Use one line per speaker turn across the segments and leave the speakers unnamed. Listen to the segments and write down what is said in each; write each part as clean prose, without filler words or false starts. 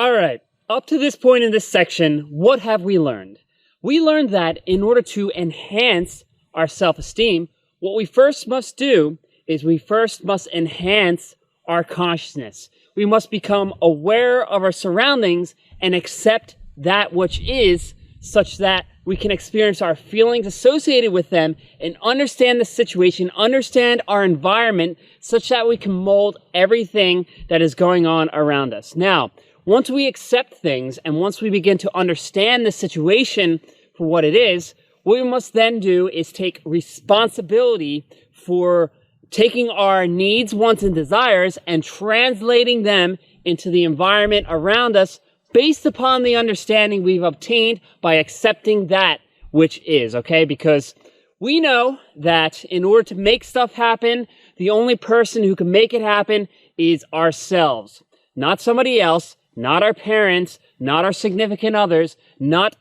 All right, up to this point in this section, what have we learned? We learned that in order to enhance our self-esteem, what we first must do is we first must enhance our consciousness. We must become aware of our surroundings and accept that which is, such that we can experience our feelings associated with them and understand the situation, understand our environment, such that we can mold everything that is going on around us. Now, once we accept things and once we begin to understand the situation for what it is, what we must then do is take responsibility for taking our needs, wants, and desires and translating them into the environment around us based upon the understanding we've obtained by accepting that which is, okay? Because we know that in order to make stuff happen, the only person who can make it happen is ourselves. Not somebody else, not our parents, not our significant others, not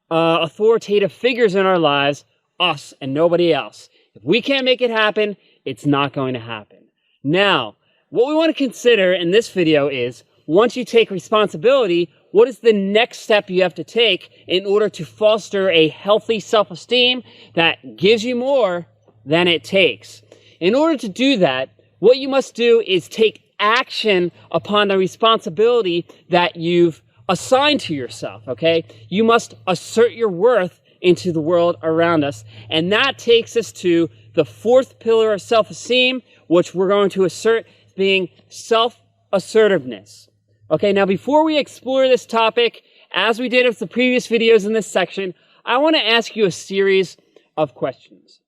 authoritative figures in our lives, us and nobody else. If we can't make it happen, it's not going to happen. Now, what we want to consider in this video is, once you take responsibility, what is the next step you have to take in order to foster a healthy self-esteem that gives you more than it takes? In order to do that, what you must do is take action upon the responsibility that you've assigned to yourself, okay? You must assert your worth into the world around us. And that takes us to the fourth pillar of self-esteem, which we're going to assert being self-assertiveness. Okay, now before we explore this topic, as we did with the previous videos in this section, I want to ask you a series of questions.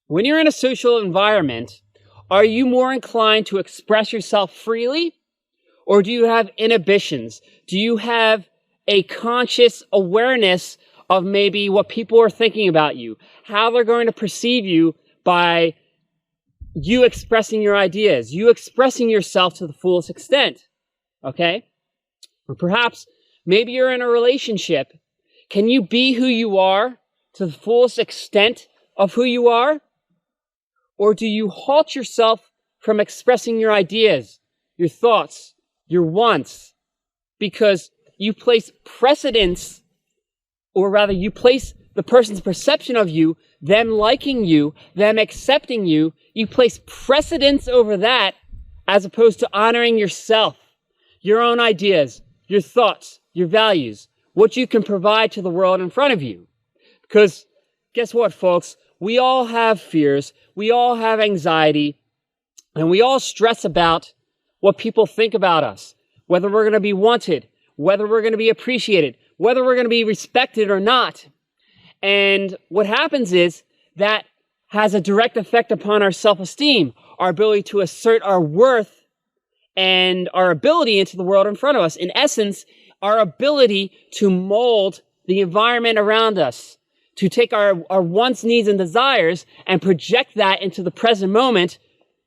When you're in a social environment, are you more inclined to express yourself freely, or do you have inhibitions? Do you have a conscious awareness of maybe what people are thinking about you, how they're going to perceive you by you expressing your ideas, you expressing yourself to the fullest extent? Okay? Or perhaps maybe you're in a relationship. Can you be who you are to the fullest extent of who you are? Or do you halt yourself from expressing your ideas, your thoughts, your wants, because you place precedence, or rather you place the person's perception of you, them liking you, them accepting you, you place precedence over that as opposed to honoring yourself, your own ideas, your thoughts, your values, what you can provide to the world in front of you. Because guess what, folks? We all have fears, we all have anxiety, and we all stress about what people think about us, whether we're going to be wanted, whether we're going to be appreciated, whether we're going to be respected or not. And what happens is that has a direct effect upon our self-esteem, our ability to assert our worth and our ability into the world in front of us. In essence, our ability to mold the environment around us, to take our wants, needs, and desires and project that into the present moment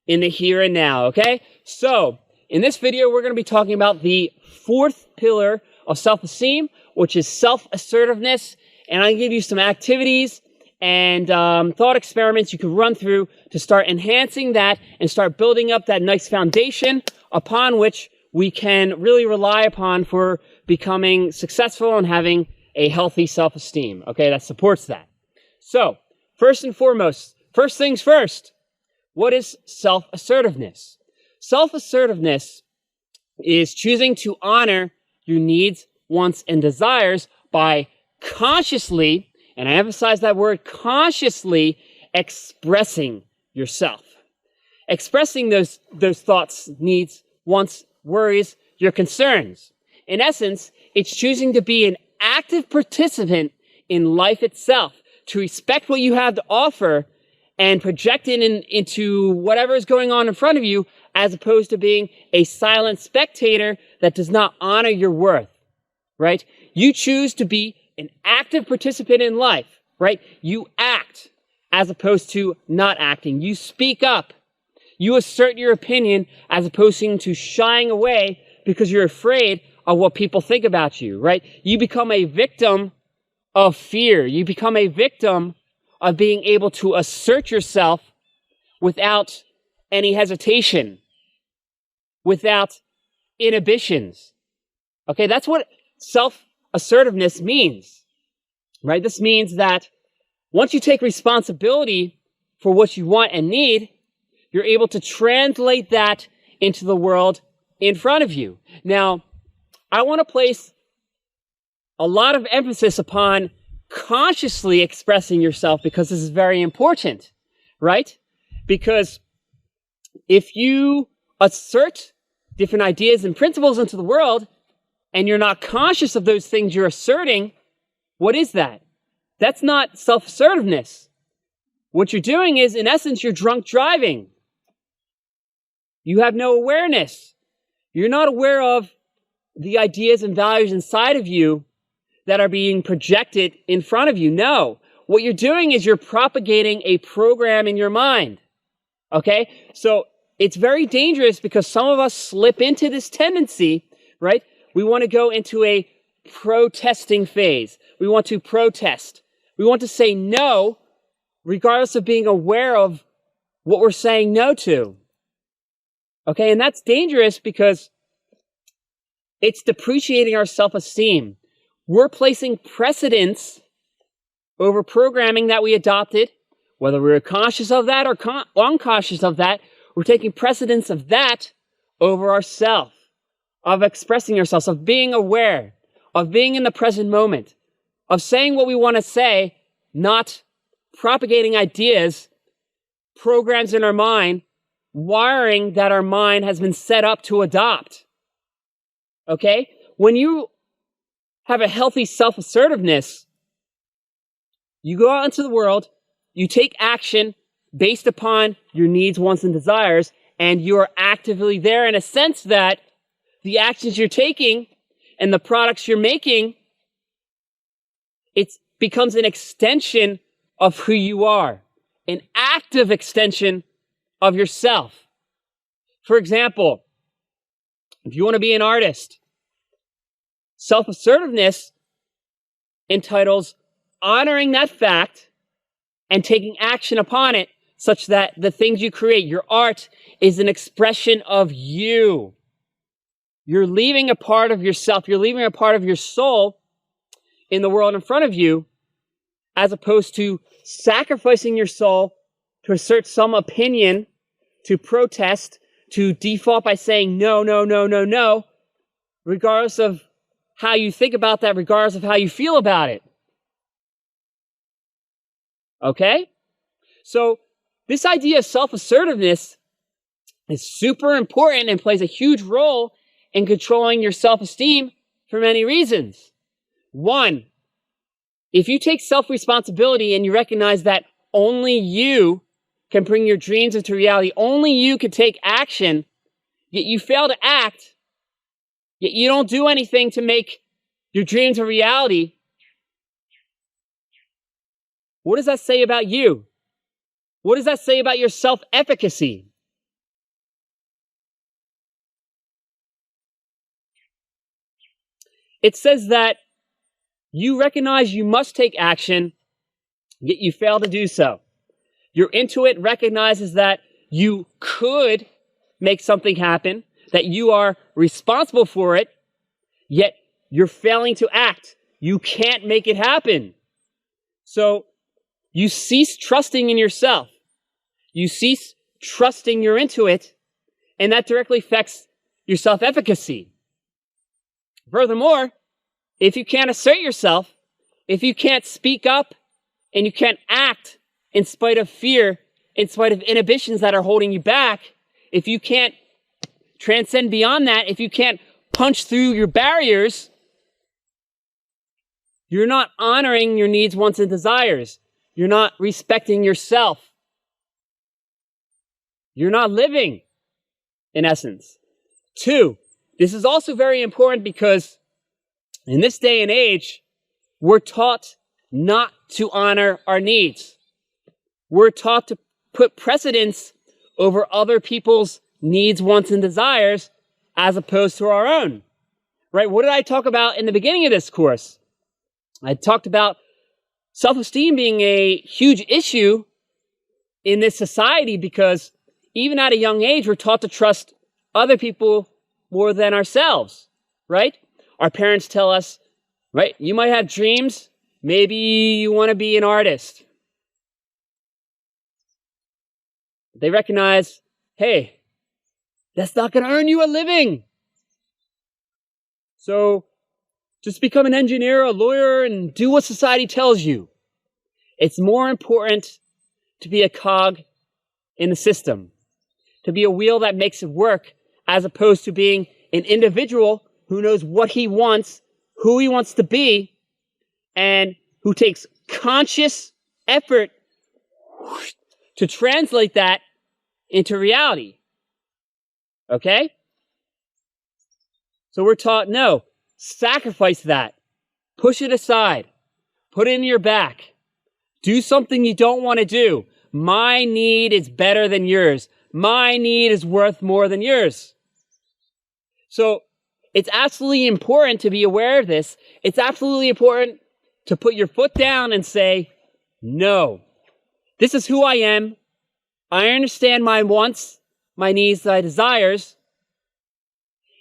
in the here and now, okay? So, in this video, we're going to be talking about the fourth pillar of self-esteem, which is self-assertiveness. And I'll give you some activities and thought experiments you can run through to start enhancing that and start building up that nice foundation upon which we can really rely upon for becoming successful and having a healthy self-esteem, okay, that supports that. So, first and foremost, first things first, what is self-assertiveness? Self-assertiveness is choosing to honor your needs, wants, and desires by consciously, and I emphasize that word, consciously expressing yourself. Expressing those thoughts, needs, wants, worries, your concerns. In essence, it's choosing to be an active participant in life itself, to respect what you have to offer and project it into whatever is going on in front of you, as opposed to being a silent spectator that does not honor your worth, right? You choose to be an active participant in life, right? You act as opposed to not acting. You speak up. You assert your opinion as opposed to shying away because you're afraid of what people think about you, right? You become a victim of fear. You become a victim of being able to assert yourself without any hesitation, without inhibitions, Okay, that's what self-assertiveness means, right? This means that once you take responsibility for what you want and need, you're able to translate that into the world in front of you. Now, I want to place a lot of emphasis upon consciously expressing yourself because this is very important, right? Because if you assert different ideas and principles into the world and you're not conscious of those things you're asserting, what is that? That's not self-assertiveness. What you're doing is, in essence, you're drunk driving. You have no awareness. You're not aware of the ideas and values inside of you that are being projected in front of you. No. What you're doing is you're propagating a program in your mind. Okay? So it's very dangerous because some of us slip into this tendency, right? We want to go into a protesting phase. We want to protest. We want to say no, regardless of being aware of what we're saying no to. Okay, and that's dangerous because it's depreciating our self-esteem. We're placing precedence over programming that we adopted, whether we were conscious of that or unconscious of that. We're taking precedence of that over ourselves, of expressing ourselves, of being aware, of being in the present moment, of saying what we want to say, not propagating ideas, programs in our mind, wiring that our mind has been set up to adopt. Okay? When you have a healthy self-assertiveness, you go out into the world, you take action based upon your needs, wants, and desires, and you are actively there in a sense that the actions you're taking and the products you're making, it becomes an extension of who you are, an active extension of yourself. For example, if you want to be an artist, self-assertiveness entitles honoring that fact and taking action upon it such that the things you create, your art, is an expression of you. You're leaving a part of yourself, you're leaving a part of your soul in the world in front of you, as opposed to sacrificing your soul to assert some opinion, to protest, to default by saying no, no, no, no, no, regardless of how you think about that, regardless of how you feel about it. Okay? So this idea of self-assertiveness is super important and plays a huge role in controlling your self-esteem for many reasons. One, if you take self-responsibility and you recognize that only you can bring your dreams into reality, only you can take action, yet you fail to act, yet you don't do anything to make your dreams a reality, what does that say about you? What does that say about your self-efficacy? It says that you recognize you must take action, yet you fail to do so. Your intuit recognizes that you could make something happen, that you are responsible for it, yet you're failing to act. You can't make it happen. So you cease trusting in yourself. You cease trusting your intuit, and that directly affects your self-efficacy. Furthermore, if you can't assert yourself, if you can't speak up, and you can't act in spite of fear, in spite of inhibitions that are holding you back, if you can't transcend beyond that, if you can't punch through your barriers, you're not honoring your needs, wants, and desires. You're not respecting yourself. You're not living, in essence. Two, this is also very important because in this day and age, we're taught not to honor our needs. We're taught to put precedence over other people's needs, wants, and desires as opposed to our own. Right? What did I talk about in the beginning of this course? I talked about self-esteem being a huge issue in this society because even at a young age, we're taught to trust other people more than ourselves, right? Our parents tell us, right? You might have dreams. Maybe you want to be an artist. They recognize, hey, that's not going to earn you a living. So just become an engineer, a lawyer, and do what society tells you. It's more important to be a cog in the system, to be a wheel that makes it work, as opposed to being an individual who knows what he wants, who he wants to be, and who takes conscious effort to translate that into reality. Okay? So we're taught, no, sacrifice that. Push it aside. Put it in your back. Do something you don't want to do. My need is better than yours. My need is worth more than yours. So it's absolutely important to be aware of this. It's absolutely important to put your foot down and say, no, this is who I am. I understand my wants, my needs, my desires,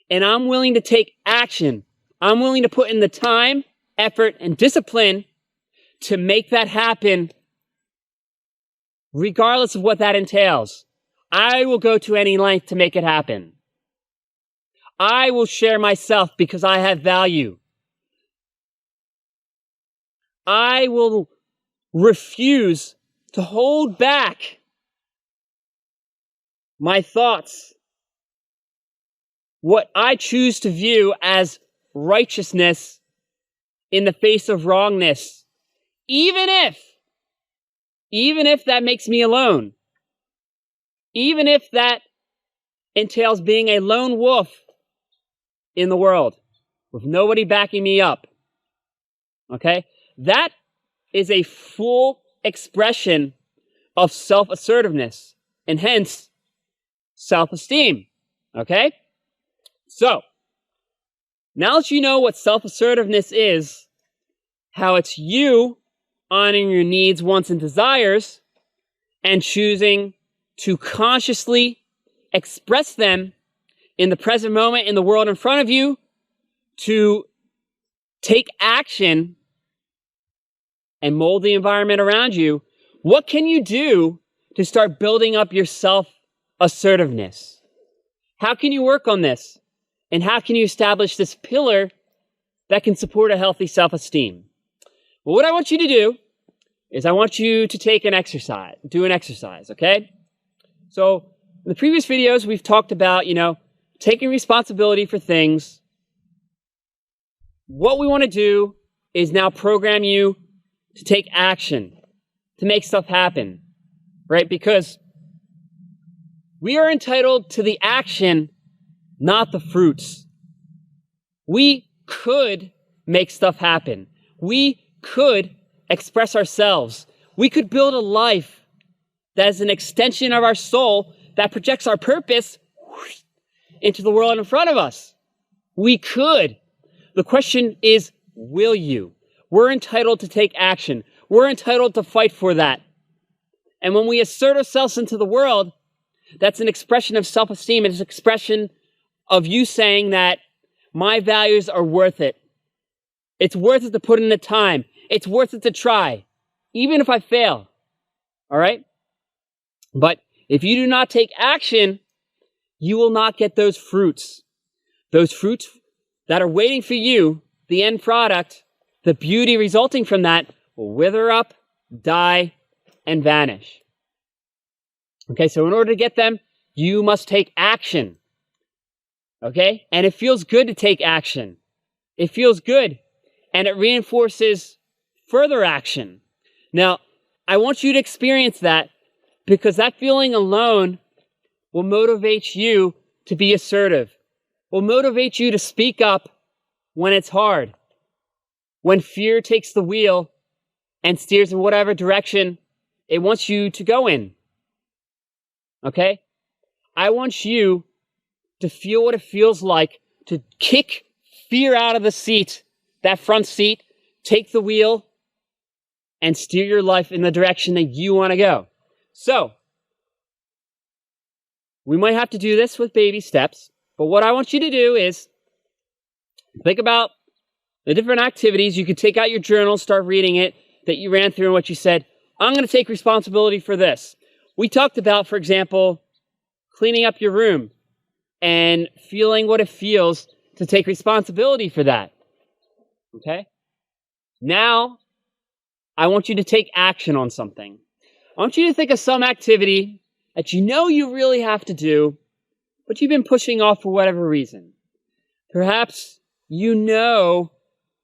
and I'm willing to take action. I'm willing to put in the time, effort, and discipline to make that happen, regardless of what that entails. I will go to any length to make it happen. I will share myself because I have value. I will refuse to hold back my thoughts, what I choose to view as righteousness in the face of wrongness, even if that makes me alone, even if that entails being a lone wolf in the world with nobody backing me up. Okay? That is a full expression of self-assertiveness and hence self-esteem. Okay? So, now that you know what self-assertiveness is, how it's you honoring your needs, wants, and desires, and choosing to consciously express them in the present moment in the world in front of you, to take action and mold the environment around you, what can you do to start building up your self-assertiveness? How can you work on this? And how can you establish this pillar that can support a healthy self-esteem? Well, what I want you to do is I want you to do an exercise, okay? So in the previous videos, we've talked about, taking responsibility for things. What we want to do is now program you to take action, to make stuff happen, right? Because we are entitled to the action, not the fruits. We could make stuff happen. We could express ourselves. We could build a life that is an extension of our soul that projects our purpose into the world in front of us. We could. The question is, will you? We're entitled to take action. We're entitled to fight for that. And when we assert ourselves into the world, that's an expression of self-esteem. It's an expression of you saying that my values are worth it. It's worth it to put in the time. It's worth it to try, even if I fail. All right? But if you do not take action, you will not get those fruits. Those fruits that are waiting for you, the end product, the beauty resulting from that, will wither up, die, and vanish. Okay, so in order to get them, you must take action. Okay? And it feels good to take action. It feels good. And it reinforces further action. Now, I want you to experience that, because that feeling alone will motivate you to be assertive, will motivate you to speak up when it's hard, when fear takes the wheel and steers in whatever direction it wants you to go in. Okay? I want you to feel what it feels like to kick fear out of the seat, that front seat, take the wheel, and steer your life in the direction that you want to go. So, we might have to do this with baby steps, but what I want you to do is Think about the different activities. You could take out your journal, start reading it, that you ran through and what you said. I'm going to take responsibility for this. We talked about, for example, cleaning up your room and feeling what it feels to take responsibility for that. Okay? Now, I want you to take action on something. I want you to think of some activity that you know you really have to do, but you've been pushing off for whatever reason. Perhaps you know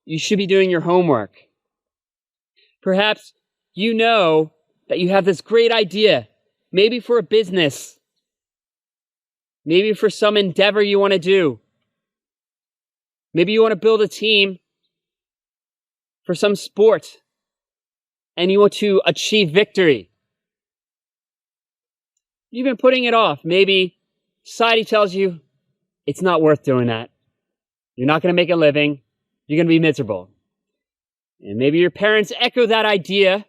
you should be doing your homework. Perhaps you know that you have this great idea, maybe for a business, maybe for some endeavor you want to do. Maybe you want to build a team for some sport and you want to achieve victory. You've been putting it off. Maybe society tells you it's not worth doing that. You're not going to make a living. You're going to be miserable. And maybe your parents echo that idea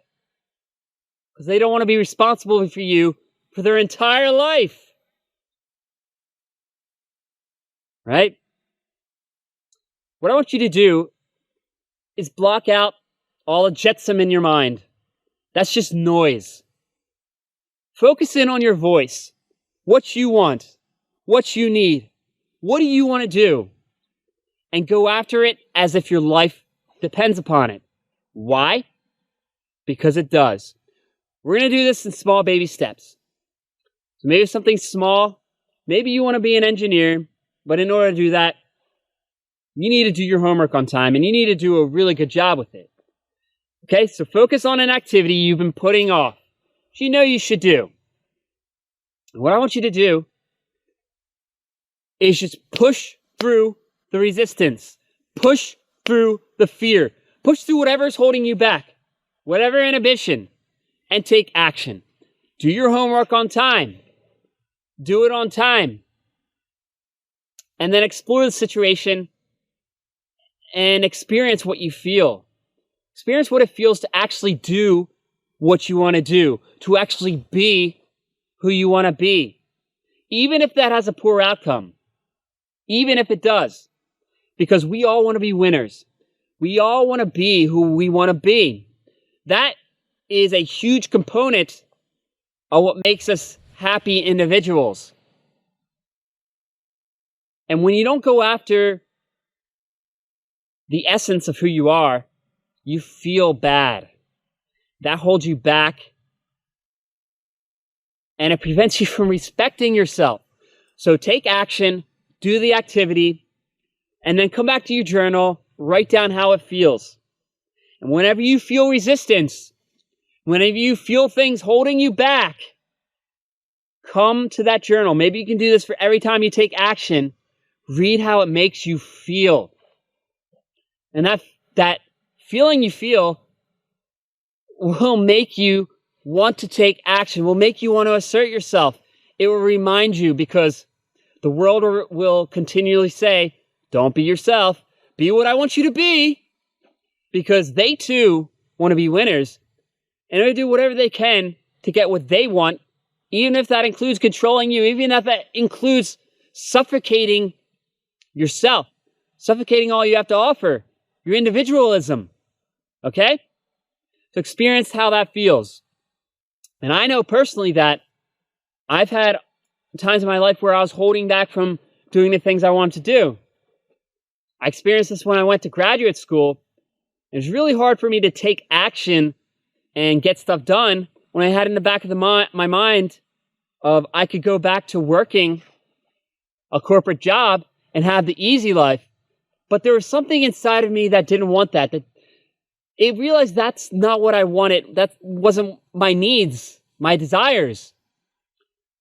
because they don't want to be responsible for you for their entire life. Right? What I want you to do is block out all the jetsam in your mind. That's just noise. Focus in on your voice. What you want. What you need. What do you want to do? And go after it as if your life depends upon it. Why? Because it does. We're going to do this in small baby steps. So maybe something small. Maybe you want to be an engineer, but in order to do that, you need to do your homework on time and you need to do a really good job with it. Okay, so focus on an activity you've been putting off, which you know you should do. And what I want you to do is just push through the resistance. Push through the fear. Push through whatever is holding you back, whatever inhibition, and take action. Do your homework on time. Do it on time. And then explore the situation and experience what you feel. Experience what it feels to actually do what you want to do, to actually be who you want to be. Even if that has a poor outcome. Even if it does. Because we all want to be winners. We all want to be who we want to be. That is a huge component of what makes us happy individuals. And when you don't go after the essence of who you are, you feel bad. That holds you back. And it prevents you from respecting yourself. So take action, do the activity, and then come back to your journal, write down how it feels. And whenever you feel resistance, whenever you feel things holding you back, come to that journal. Maybe you can do this for every time you take action. Read how it makes you feel. And that feeling you feel will make you want to take action, will make you want to assert yourself. It will remind you because the world will continually say, don't be yourself, be what I want you to be, because they too want to be winners and they do whatever they can to get what they want, even if that includes controlling you, even if that includes suffocating yourself, suffocating all you have to offer, your individualism. Okay? So experience how that feels. And I know personally that I've had times in my life where I was holding back from doing the things I wanted to do. I experienced this when I went to graduate school. It was really hard for me to take action and get stuff done when I had in the back of my mind of I could go back to working a corporate job and have the easy life. But there was something inside of me that didn't want that. That it realized that's not what I wanted. That wasn't my needs, my desires.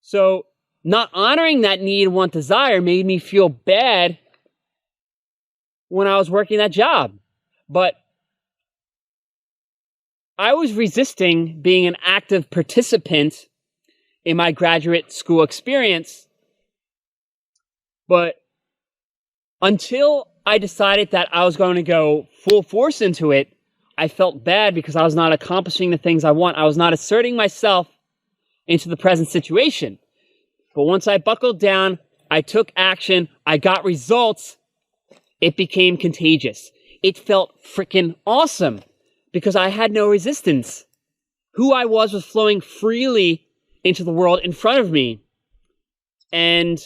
So not honoring that need, want, desire made me feel bad when I was working that job. But I was resisting being an active participant in my graduate school experience. But until I decided that I was going to go full force into it, I felt bad because I was not accomplishing the things I want. I was not asserting myself into the present situation. But once I buckled down, I took action, I got results, it became contagious. It felt freaking awesome because I had no resistance. Who I was flowing freely into the world in front of me. And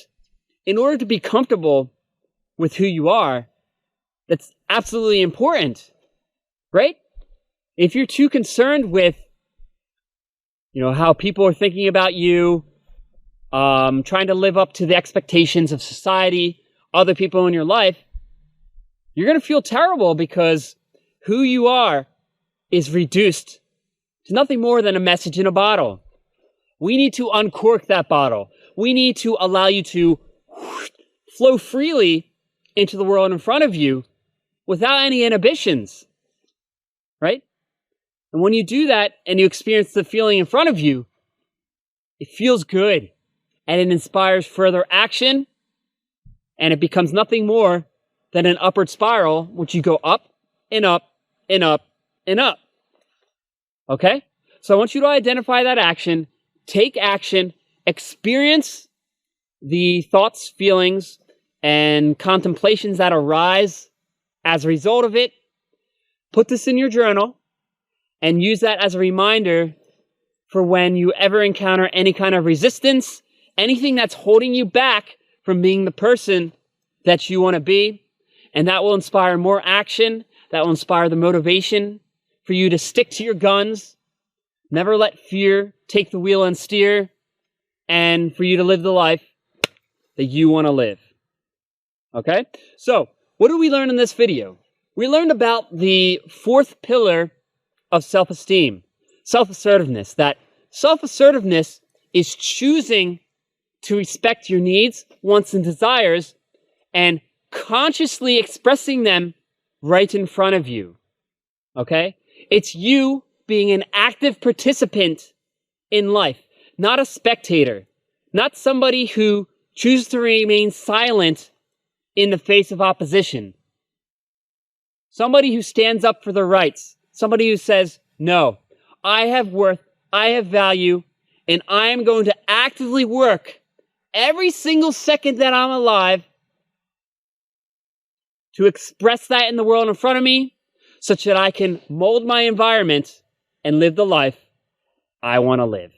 in order to be comfortable with who you are, that's absolutely important, right? If you're too concerned with, how people are thinking about you, trying to live up to the expectations of society, other people in your life, you're going to feel terrible because who you are is reduced to nothing more than a message in a bottle. We need to uncork that bottle. We need to allow you to flow freely into the world in front of you without any inhibitions, right? And when you do that and you experience the feeling in front of you, it feels good and it inspires further action, and it becomes nothing more than an upward spiral, which you go up and up and up and up. Okay? So I want you to identify that action, take action, experience the thoughts, feelings, and contemplations that arise as a result of it. Put this in your journal and use that as a reminder for when you ever encounter any kind of resistance, anything that's holding you back from being the person that you want to be. And that will inspire more action. That will inspire the motivation for you to stick to your guns, never let fear take the wheel and steer, and for you to live the life that you want to live. Okay? So, what did we learn in this video? We learned about the fourth pillar of self-esteem, self-assertiveness. That self-assertiveness is choosing to respect your needs, wants, and desires, and consciously expressing them right in front of you. Okay? It's you being an active participant in life, not a spectator, not somebody who chooses to remain silent in the face of opposition. Somebody who stands up for their rights. Somebody who says, no, I have worth, I have value, and I am going to actively work every single second that I'm alive to express that in the world in front of me such that I can mold my environment and live the life I want to live.